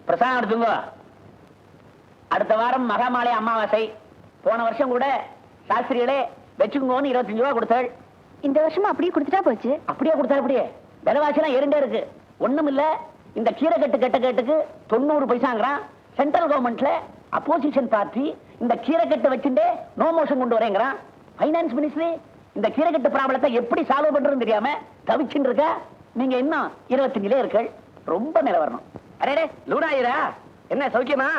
பிரசாதம் எடுத்துங்க. அடுத்த வாரம் மகாமாலை அமாவாசை. போன வருஷம் கூட சாஸ்திரிகளே வச்சுக்கோன்னு 25 ரூபா கொடுத்தாள். இந்த வருஷமா அப்படியே கொடுத்துட்டா போச்சு. அப்படியே கொடுத்தா அப்படியே விலைவாசிலாம் ஏறிண்டே இருக்கு. ஒண்ணும் இல்ல, இந்த கீரை கட்டு கேட்டுக்கு 90 பைசாங்கிறான். சென்ட்ரல் கவர்மெண்ட்ல அப்போசிஷன் பார்ட்டி இந்த கீரை கட்டு வச்சுட்டே நோ மோஷன் கொண்டு வரேங்கிறான். பைனான்ஸ் மினிஸ்ட்ரி இந்த கீரை கட்டு ப்ராப்ளத்தை எப்படி சால்வ் பண்றதுன்னு தெரியாம தவிச்சுட்டு இருக்க. நீங்க இன்னும் 25 இருக்கள். ரொம்ப மேல வரணும். அரே லூனா ஐயரா, என்ன சௌக்கியமா?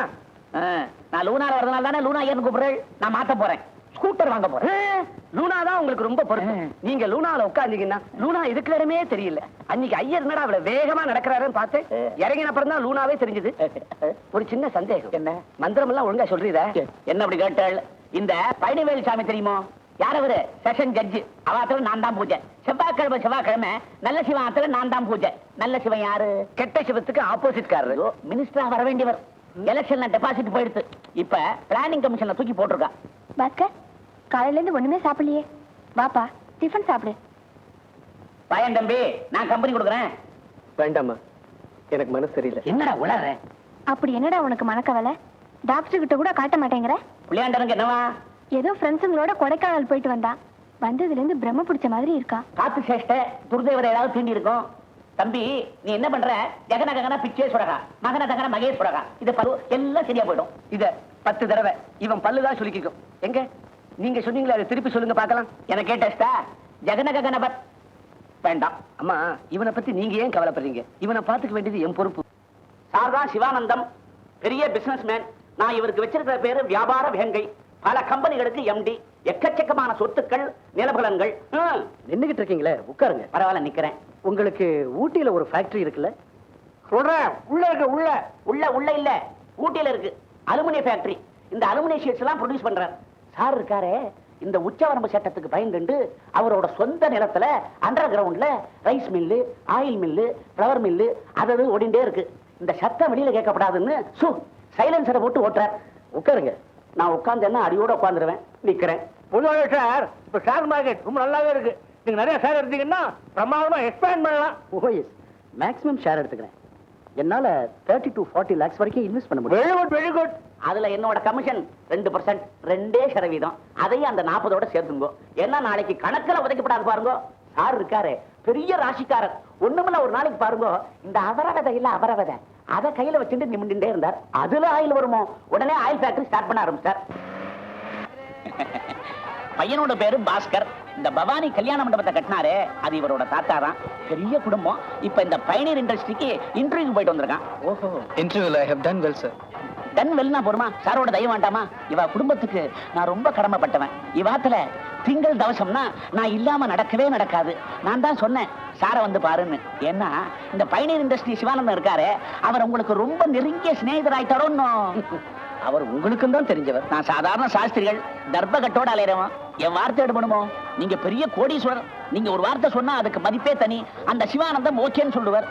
நான் லூனால வரதுனால தானே லூனா ஐயர்னு கூப்பிடுறேன். நான் மாத்த போறேன், ஸ்கூட்டர் வாங்க போறேன். லூனா தான் உங்களுக்கு ரொம்ப பொறுப்பு. நீங்க லூனால உட்கார்ந்தீங்கன்னா லூனா இதுக்கு இடமே தெரியல. அன்னைக்கு ஐயர் என்னடா அவ்வளவு வேகமா நடக்கிறாருன்னு பார்த்து இறங்கின அப்புறம் தான் லூனாவே தெரிஞ்சது. ஒரு சின்ன சந்தேகம். என்ன மந்திரம் எல்லாம் ஒழுங்கா சொல்றீதா? என்ன அப்படி கேட்டாள்? இந்த பழனிவேல் சாமி தெரியுமோ? யார் அவரு? செஷன் ஜட்ஜி. அவாத்துல நான் தான் பூஜை. செவ்வாய்க்கிழமை நல்ல சிவத்துல நான் தான் பூஜை. நல்ல சிவன் யாரு? கெட்ட சிவத்துக்கு ஆப்போசிட் காரரு. மினிஸ்டரா வர வேண்டியவர். எலெக்ஷன்ல டெபாசிட் போயிடுத்து. இப்ப பிளானிங் கமிஷன்ல தூக்கி போட்டிருக்கா. பாஸ்கர், காலையில இருந்து ஒண்ணுமே சாப்பிடலையே. வாப்பா டிஃபன் சாப்பிடு. பையன் தம்பி, நான் கம்பெனி கொடுக்குறேன். வேண்டாமா, எனக்கு மனசு சரியில்லை. என்னடா உளற? அப்படி என்னடா உனக்கு மனக்கவலை? டாக்டர் கிட்ட கூட காட்ட மாட்டேங்கிற. புளியாண்டனுக்கு என்னவா? ஏதோ ஃப்ரெண்ட்ஸுங்களோட கொடைக்கானல் போயிட்டு வந்தான். வந்ததுல இருந்து பிரம்ம பிடிச்ச மாதிரி இருக்கா. காத்து சேஷ்ட துர்தேவரை ஏதாவது தீண்டி இருக்கும். தம்பி, நீ என்ன பண்ற? ஜெகன ககன பிச்சேஸ்வரகா, மகன தகன மகேஸ்வரகா. இது பல்லு எல்லாம் சரியா போயிடும். இத 10 தடவை இவன் பல்லுதான் சுலுக்கிக்கும். எங்க நீங்க சொன்னீங்களா, அதை திருப்பி சொல்லுங்க பார்க்கலாம். எனக்கு கேட்டா ஜெகன ககனபத் வேண்டாம். அம்மா, இவனை பத்தி நீங்க ஏன் கவலைப்படுறீங்க? இவனை பார்த்துக்க வேண்டியது என் பொறுப்பு. சார் தான் சிவானந்தம், பெரிய பிசினஸ் மேன். நான் இவருக்கு வச்சிருக்கிற பேரு வியாபார வேங்கை. பல கம்பெனிகளுக்கு எம்டி. எக்கச்சக்கமான சொத்துக்கள், நிலபலன்கள். நின்னுகிட்டு இருக்கீங்களே, உட்காருங்க. பரவாயில்ல, நிக்கிறேன். உங்களுக்கு ஊட்டியில ஒரு ஃபேக்டரி இருக்குல்ல? சொல்றேன், உள்ள இருக்கு. உள்ள இல்ல, ஊட்டியில இருக்கு அலுமினிய ஃபேக்டரி. இந்த அலுமினிய ஷீட்ஸ் எல்லாம் ப்ரொடியூஸ் பண்றார். சார் இருக்காரே, இந்த உச்சவரம்பு சட்டத்துக்கு பயந்துண்டு அவரோட சொந்த நிலத்துல அண்டர் கிரவுண்ட்ல rice mill, oil mill, flower mill அது ஓடிண்டே இருக்கு. இந்த சத்தம் வெளியில கேட்கப்படாதுன்னு சைலன்சரை போட்டு ஓட்டுறார். உட்காருங்க. நான் உட்கார்ந்தேன்னா அடியோட உட்கார்ந்துருவேன். நிக்கிறேன். பொதுவாக சார், இப்ப ஷேர் மார்க்கெட் ரொம்ப நல்லாவே இருக்கு. நீங்க நிறைய ஷேர் எடுத்தீங்கன்னா பிரமாதமா எக்ஸ்பேண்ட் பண்ணலாம். ஓஎஸ், மேக்ஸிமம் ஷேர் எடுத்துக்கிறேன். என்னால 30 to 40 lakhs வரைக்கும் இன்வெஸ்ட் பண்ண முடியும். Very good, very good. அதுல என்னோட கமிஷன் 2%, 2%. அதையும் அந்த 40ஓட சேர்த்துங்க. ஏன்னா நாளைக்கு கணக்குல உதைக்கப்படாது பாருங்க. சார் இருக்காரு, பெரிய ராசிக்காரர். ஒண்ணுமில்ல, ஒரு நாளைக்கு பாருங்க, இந்த அவரவதை இல்ல அவரவதை அதை கையில வச்சுட்டு நிமிண்டே இருந்தார். அதுல ஆயில் வருமோ, உடனே ஆயில் ஃபேக்டரி ஸ்டார்ட் பண்ண ஆரம்பிச்சார். பையனோட பேரு பாஸ்கர். இந்த பவானி கல்யாண மண்டபத்தை கட்டினாரே, அது இவரோட தாத்தா தான். பெரிய குடும்பம். இப்ப இந்த பைனியர் இண்டஸ்ட்ரிக்கு இன்டர்வியூ போயிட்டு வந்திருக்கான். ஓஹோ, இன்டர்வியூல I have done well sir. Done வெல்னா போருமா? சாரோட தயவு வேண்டாமா? இவ குடும்பத்துக்கு நான் ரொம்ப கடமைப்பட்டவன். இவாத்துல திங்கள் தவசம்னா நான் இல்லாம நடக்கவே நடக்காது. நான் தான் சொன்னேன் சாரை வந்து பாருன்னு. ஏன்னா இந்த பைனியர் இண்டஸ்ட்ரி சிவானந்தம் இருக்காரு, அவர் உங்களுக்கு ரொம்ப நெருங்கிய சிநேகிதர் ஆயிட்டாரோன்னு. அவர் உங்களுக்கும் தான் தெரிஞ்சவர். நான் சாதாரண சாஸ்திரிகள், தர்பகட்டோட அலையறவன். என் வார்த்தை எடுபடுமோ? நீங்க பெரிய கோடீஸ்வரர். நீங்க ஒரு வார்த்தை சொன்னா அதுக்கு மதிப்பே தனி. அந்த சிவானந்தம் ஓகேன்னு சொல்லுவார்.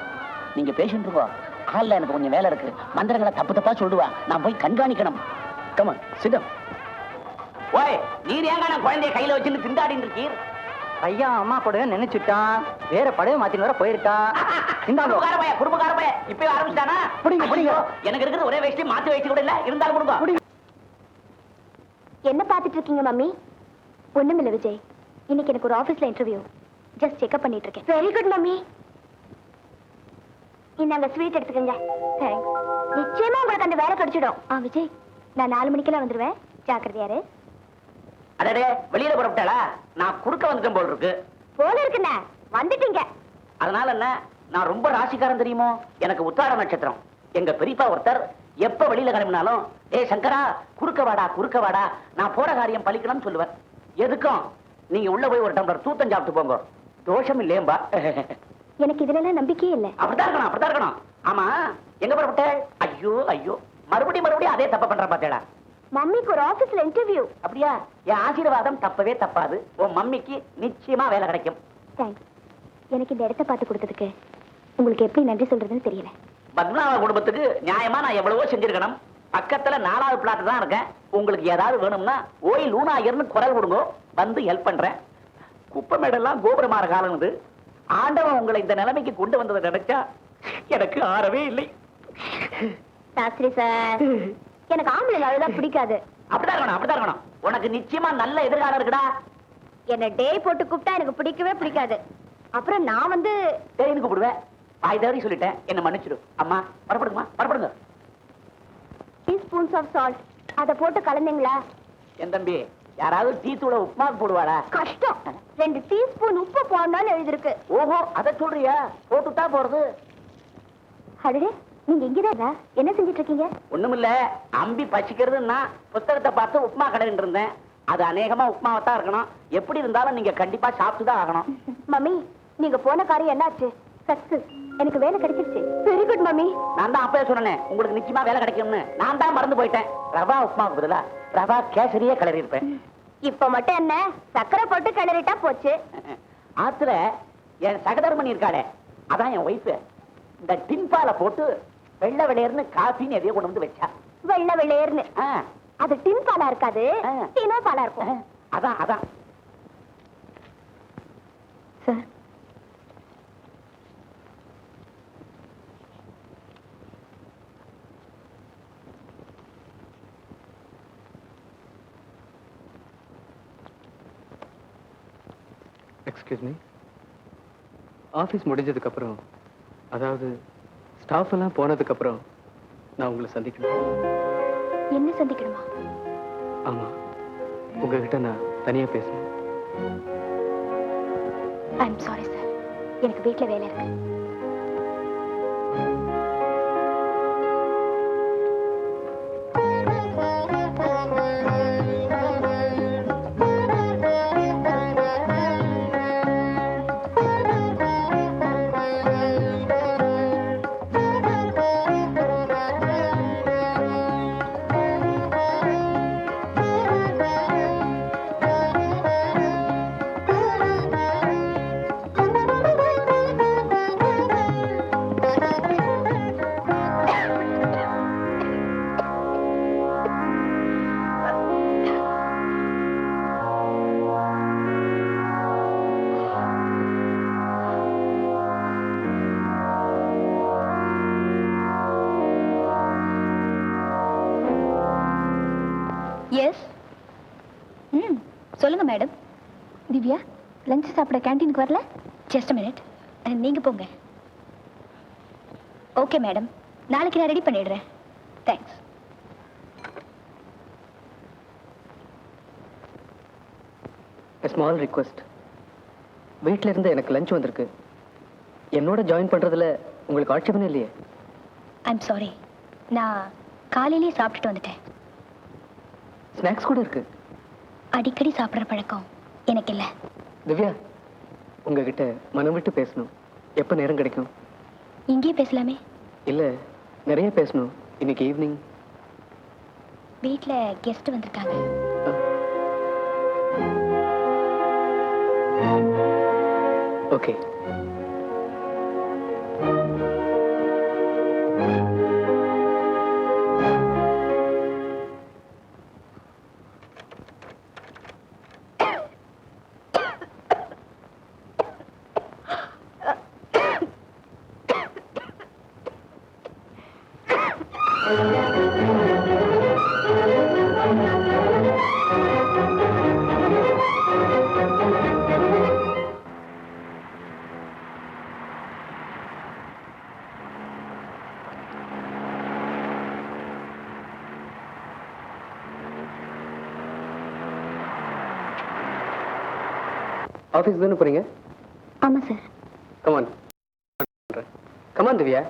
நீங்க பேசிட்டு இருக்கோம். ஹால்ல எனக்கு கொஞ்சம் வேலை இருக்கு. மந்திரங்களை தப்பு தப்பா சொல்லுவா, நான் போய் கண்காணிக்கணும். Come on, sit down. ஓய், நீர் ஏங்க நான் குழந்தைய கையில வச்சுட்டு திண்டாடிட்டு இருக்கீர்? பையன் அம்மா கூட நினைச்சுட்டான், வேற படையை மாத்தின்னு வர போயிருக்கான். குடும்பக்கார பைய இப்பவே ஆரம்பிச்சானா? புடிங்க. எனக்கு இருக்கிறது ஒரே வேஷ்டி, மாத்தி வேஷ்டி கூட இல்ல. இருந்தாலும் கொடுங்க. என்ன பாத்துட்டு இருக்கீங்க மம்மி? ஒண்ணுமில்ல விஜய், இன்னைக்கு எனக்கு ஒரு ஆபீஸ்ல இன்டர்வியூ. ஜஸ்ட் செக்அப் பண்ணிட்டு இருக்கேன். Very good mummy. இந்தாங்க ஸ்வீட் எடுத்துக்கங்க. தேங்க்ஸ். நிச்சயமா உங்களுக்கு அந்த வேலை கிடைச்சிடும். விஜய், நான் 4 மணிக்கெல்லாம் வந்துருவேன். ஜாக்கிரதையாரு. அடடே, வெளியில புறப்பட்டாளா? நான் குறுக்க வந்துட்டேன் போல் இருக்கு. போல இருக்குண்ணே, வந்துட்டீங்க. அதனால என்ன, நான் ரொம்ப ராசிக்காரன் தெரியுமோ? எனக்கு உத்தார நட்சத்திரம். எங்க பெரியப்பா ஒருத்தர் எப்ப வெளியில கிளம்பினாலும், ஏ சங்கரா, குறுக்க வாடா, நான் போற காரியம் பலிக்கணும்னு சொல்லுவார். எதுக்கும் நீங்க உள்ள போய் ஒரு டம்ளர் தூத்தம் சாப்பிட்டு போங்க, தோஷம் இல்லையம்பா. எனக்கு இதுல நம்பிக்கையே இல்லை. அப்படிதான் இருக்கணும். ஆமா, எங்க புறப்பட்ட? ஐயோ, மறுபடியும் அதே தப்ப பண்ற பாத்தேடா. மம்மிக்கு ஒரு ஆபீஸ்ல இன்டர்வியூ. அப்படியா? என் ஆசீர்வாதம் தப்பவே தப்பாது. உன் மம்மிக்கு நிச்சயமா வேலை கிடைக்கும். தேங்க்ஸ். எனக்கு இந்த இடத்தை பார்த்து கொடுத்ததுக்கு உங்களுக்கு எப்படி நன்றி சொல்றதுன்னு தெரியல. பத்மநாப குடும்பத்துக்கு நியாயமா நான் எவ்வளவோ செஞ்சிருக்கணும். பக்கத்துல 4வது பிளாட் தான் இருக்கேன். உங்களுக்கு ஏதாவது வேணும்னா ஓய் லூனா ஐயர்னு குரல் கொடுங்க, வந்து ஹெல்ப் பண்றேன். குப்பை மேடெல்லாம் கோபுரமாற காலம் இது. ஆண்டவன் உங்களை இந்த நிலைமைக்கு கொண்டு வந்ததை நினைச்சா எனக்கு ஆறவே இல்லை. சாஸ்திரி சார், எனக்கு ஆம்பளை அழுதா பிடிக்காது. அப்படிதான் இருக்கணும். உனக்கு நிச்சயமா நல்ல எதிர்காலம் இருக்குடா. என்ன டே போட்டு கூப்பிட்டா எனக்கு பிடிக்கவே பிடிக்காது. அப்புறம் நான் வந்து தேடின்னு கூப்பிடுவேன். வாய் தவறி சொல்லிட்டேன், என்ன மன்னிச்சிடு. அம்மா பரப்படுங்க. 3 ஸ்பூன்ஸ் ஆஃப் சால்ட் அத போட்டு கலந்தீங்களா? என் தம்பி, யாராவது டீ தூள உப்புமாக்கு போடுவாடா? கஷ்டம். 2 டீஸ்பூன் உப்பு போடணும்னு எழுதிருக்கு. ஓஹோ, அத சொல்றியா? போட்டுட்டா போறது. அடடே, நீங்க எங்கதான் என்ன செஞ்சிட்டு இருக்கீங்க? ஒண்ணுமில்ல, அம்பி பசிக்கிறதுன்னா புத்தகத்தை பார்த்து உப்புமா கடைன்னு இருந்தேன். அது அநேகமா உப்புமாவை தான் இருக்கணும். எப்படி இருந்தாலும் நீங்க கண்டிப்பா சாப்பிட்டு தான் ஆகணும். மம்மி, நீங்க போன காரியம் என்னாச்சு? சக்சஸ். எனக்கு வேலை கிடைச்சிருச்சு. Very good mummy. நான் தான் அப்பவே சொன்னேன் உங்களுக்கு நிச்சயமா வேலை கிடைக்கும்னு. நான் தான் மறந்து போயிட்டேன். ரவா உப்புமாவுக்கு பதிலா ரவா கேசரியே கிளறி இருப்பேன். இப்ப மட்டும் என்ன, சக்கரை போட்டு கிளறிட்டா போச்சு. ஆத்துல என் சகதர்மணி இருக்காளே, அதான் என் ஒய்ஃப். இந்த டின்பால போட்டு வெள்ளை வெளையர்னு காஃபின்னு எதையோ கொண்டு வந்து வச்சா. வெள்ளை வெள்ளையர்னு? அது டின் பாலா இருக்காது, டினோ பாலா இருக்கும். அதான் சார், எக்ஸ்கியூஸ் மீ, ஆஃபீஸ் முடிஞ்சதுக்கு அப்புறம், அதாவது ஸ்டாஃப் எல்லாம் போனதுக்கு அப்புறம் நான் உங்களை சந்திக்கணும். என்ன சந்திக்கணுமா? ஆமா, உங்ககிட்ட நான் தனியா பேசணும். ஐம் சாரி சார், எனக்கு வீட்டுல வேலை இருக்கு. எஸ். சொல்லுங்க மேடம். திவ்யா, லஞ்ச் சாப்பிட கேண்டீனுக்கு வரல? ஜஸ்ட் மினிட், நீங்க போங்க. ஓகே மேடம், நாளைக்கு நான் ரெடி பண்ணிடுறேன். தேங்க்ஸ். Small request. வீட்டில இருந்து எனக்கு லஞ்ச் வந்திருக்கு. என்னோட ஜாயின் பண்றதுல உங்களுக்கு ஆட்சேபம் இல்லையே? ஐம் சாரி, நான் காலையிலேயே சாப்பிட்டுட்டு வந்துட்டேன். ஸ்நாக்ஸ் கூட இருக்கு. அடிக்கடி சாப்பிட்ற பழக்கம் எனக்கு இல்லை. திவ்யா, உங்ககிட்ட மனம் விட்டு பேசணும். எப்போ நேரம் கிடைக்கும்? இங்கேயே பேசலாமே. இல்ல, நிறைய பேசணும். இன்னைக்கு ஈவினிங் வீட்டில் கெஸ்ட் வந்திருக்காங்க. ஓகே. ஆஃபீஸ் தானே போறீங்க? ஆமாம் சார். Come on come on Divya.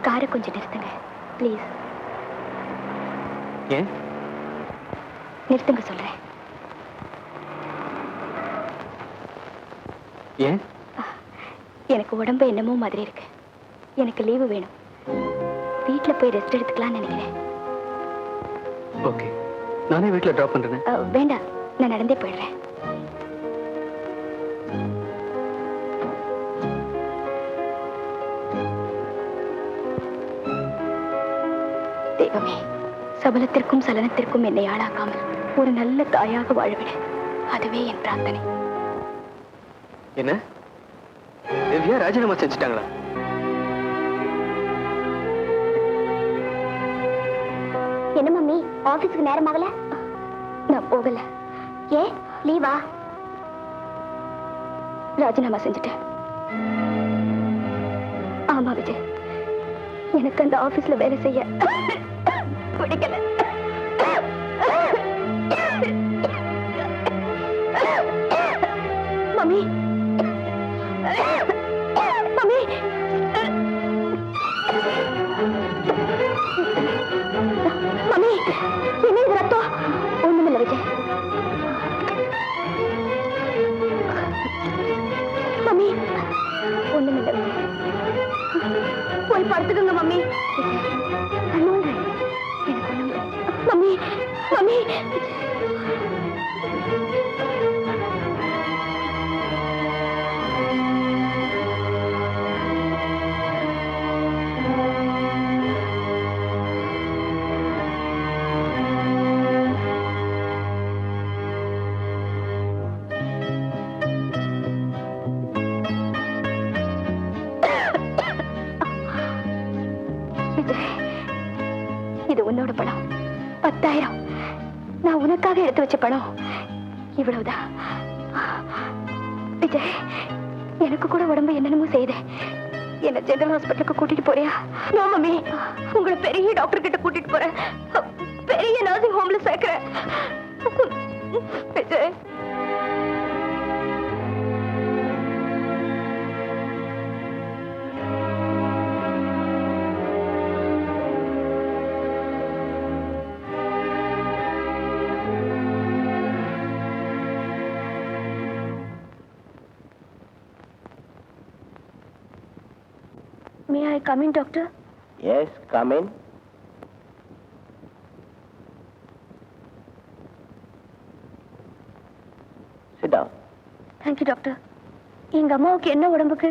காரை கொஞ்சம் நிறுத்துங்க ப்ளீஸ். ஏன்? நிறுத்துங்க சொல்றேன். ஏன்? எனக்கு உடம்பு என்னமோ மாதிரி இருக்கு. எனக்கு லீவு வேணும். வீட்ல போய் ரெஸ்ட் எடுத்துக்கலாம்னு நினைக்கிறேன். ஓகே, நானே வீட்டில் ட்ராப் பண்றேன். வேண்டாம், நான் நடந்தே போயிடுறேன். தெய்வமே, சபலத்திற்கும் சலனத்திற்கும் என்னை ஆளாக்காமல் ஒரு நல்ல தாயாக வாழவிட, அதுவே என் பிரார்த்தனை. என்ன திவ்யா ராஜினாமா செஞ்சுட்டாங்களா? என்ன மம்மி, ஆபீஸ்க்கு நேரம் ஆகல? நான் போகல. ஏன் லீவா? ராஜினாமா செஞ்சுட்டேன். ஆமா விஜய், எனக்கு அந்த ஆபீஸ்ல வேலை செய்ய பிடிக்கல. மம்மி மம்மி, மம்மி, என்ன இது ரத்தம்? ஒண்ணுமில்ல விஜய். மம்மி, ஒண்ணுமில்ல விஜய். போய் படுத்துக்கோங்க மம்மி. எனக்கு ஒண்ணுமில்ல. மம்மி மம்மி, இது உன்னோட பணம். 10,000 நான் உனக்காக எடுத்து வச்ச பணம். இவ்வளவுதான். விஜய், எனக்கு கூட உடம்பு என்னென்னமோ செய்யுது. என்ன ஜெனரல் ஹாஸ்பிட்டலுக்கு கூட்டிட்டு போறியா? நோ மம்மி, உங்களை பெரிய டாக்டர் கிட்ட கூட்டிட்டு போறேன். பெரிய நர்சிங் ஹோம்ல சேர்க்கிறேன். Vijay, may I come in, doctor? Yes, come in. Sit down. Thank you, doctor. எங்க அம்மாவுக்கு என்ன உடம்புக்கு?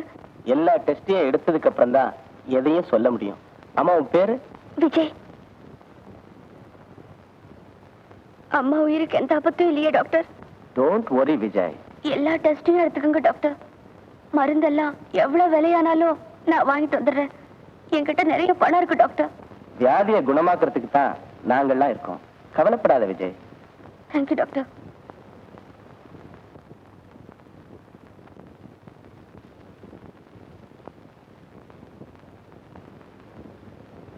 எல்லா டெஸ்டையும் எடுத்ததுக்கு அப்புறம் தான் எதையும் சொல்ல முடியும். அம்மா, உன் பேரு? விஜய். அம்மா உயிருக்கு எந்த ஆபத்தும் இல்லையே டாக்டர்? Don't worry, Vijay. எல்லா டெஸ்டையும் எடுத்துக்கோங்க டாக்டர். மருந்தெல்லாம் எவ்வளவு விலையானாலும் நான் வாங்கிட்டு வந்துடுறேன். என்கிட்ட நிறைய பணம் இருக்கு டாக்டர். வியாதியை குணமாக்குறதுக்கு தான் நாங்கள்லாம் இருக்கோம். கவலைப்படாத விஜய். Thank you doctor.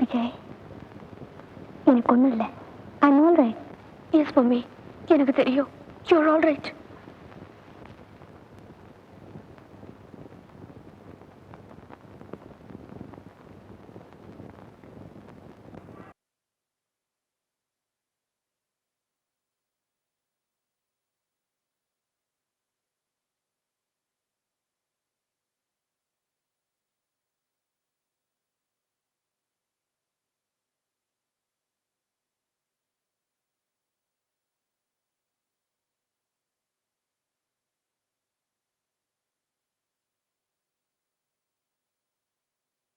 விஜய், எனக்கு ஒண்ணும் இல்லை. ஐ அம் ஆல் ரைட். எஸ் மம்மி, எனக்கு தெரியும். You are all right.